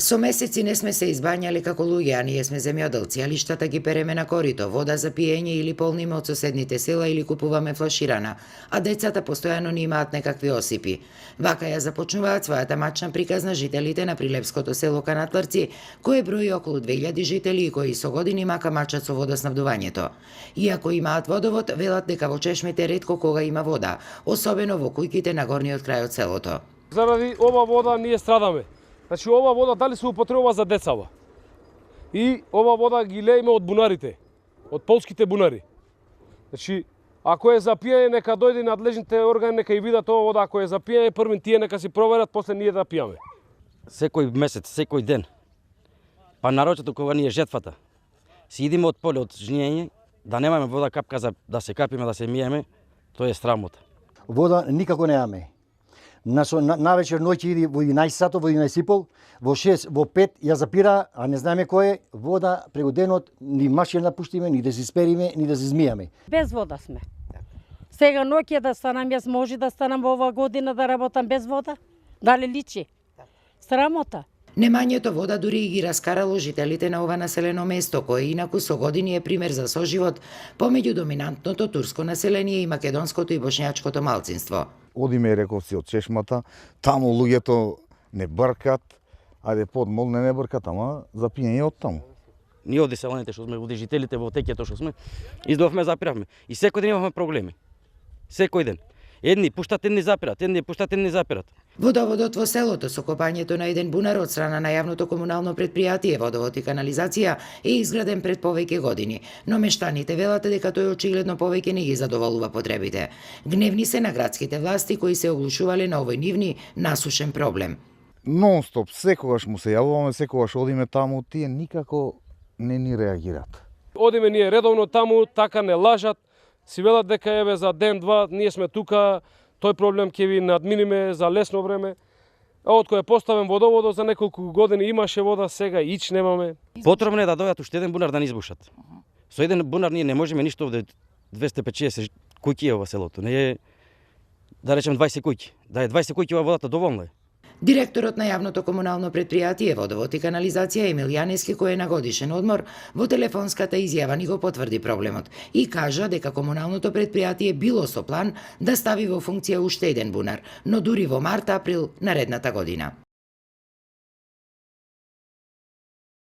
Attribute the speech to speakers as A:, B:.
A: Со месеци не сме се избањали како луѓе, а ние сме земјоделци, а лиштата ги переме на корито, вода за пиење или полниме од соседните села или купуваме флаширана, а децата постојано ни имаат некакви осипи. Вака ја започнуваат својата мачна приказна жителите на прилепското село Канатларци, кое брои околу 2000 жители и кои со години мака мачат со водоснабдувањето. Иако имаат водовод, велат дека во чешмите ретко кога има вода, особено во кујките на горниот крај од селото.
B: Заради ова вода ние страдаме. Значи, ова вода дали се употребува за децава. И ова вода ги лееме од бунарите, од полските бунари. Значи, ако е за пиење, нека дојде надлежните органи, нека и видат ова вода. Ако е за пиење, првин тие нека си проверат, после ние да пиеме.
C: Секој месец, секој ден, па нарочето кога ни е жетвата, си идеме од поле, од жниење, да немаме вода капка за да се капиме, да се миеме, тоа е срамота.
D: Вода никако немаме. Навечер ноќе иди во 11 сато, во 11:30, во 6, во 5 ја запира, а не знаеме кој е, вода преку денот, ни машина пуштиме, ни да се спериме, ни да се змијаме.
E: Без вода сме. Сега ноќе да станам, јас може да станам во оваа година да работам без вода? Дали личи? Срамота.
A: Немањето вода дури и ги раскарало жителите на ова населено место, кое инаку со години е пример за соживот помеѓу доминантното турско население и македонското и бошњачкото малцинство.
F: Одиме рековци од чешмата, таму луѓето не бркат, ајде подмол не бркат, ама за пиење од таму.
C: Ние од селаните што сме, од жителите во текето што сме, издовме, запиравме. И секој ден имавме проблеми. Секој ден. Едни пуштат, едни запират, едни пуштат, едни запират.
A: Водоводот во селото со копањето на еден бунар од страна на јавното комунално предпријатие Водовод и канализација е изграден пред повеќе години, но мештаните велат дека тој очигледно повеќе не ги задоволува потребите. Гневни се на градските власти кои се оглушувале на овој нивни насушен проблем.
F: Нон-стоп, секогаш му се јавуваме, секогаш одиме таму, тие никако не ни реагираат.
B: Одиме ние редовно таму, така не лажат, си велат дека еве за ден-два ние сме тука, тој проблем ќе ви надминиме за лесно време. А од кој е поставен водоводот за неколку години имаше вода, сега ич немаме.
C: Потребно е да дојдат уште еден бунар да ни избушат. Со еден бунар ние не можеме ништо овде 250 куќи е во селото. Не е, да речем 20 куќи. Да е 20 куќи ова водата доволно е.
A: Директорот на јавното комунално предпријатие Водовод и канализација Емил Јанески, кој е на годишен одмор, во телефонската изјава ни го потврди проблемот и кажа дека комуналното предпријатие било со план да стави во функција уште еден бунар, но дури во март-април наредната година.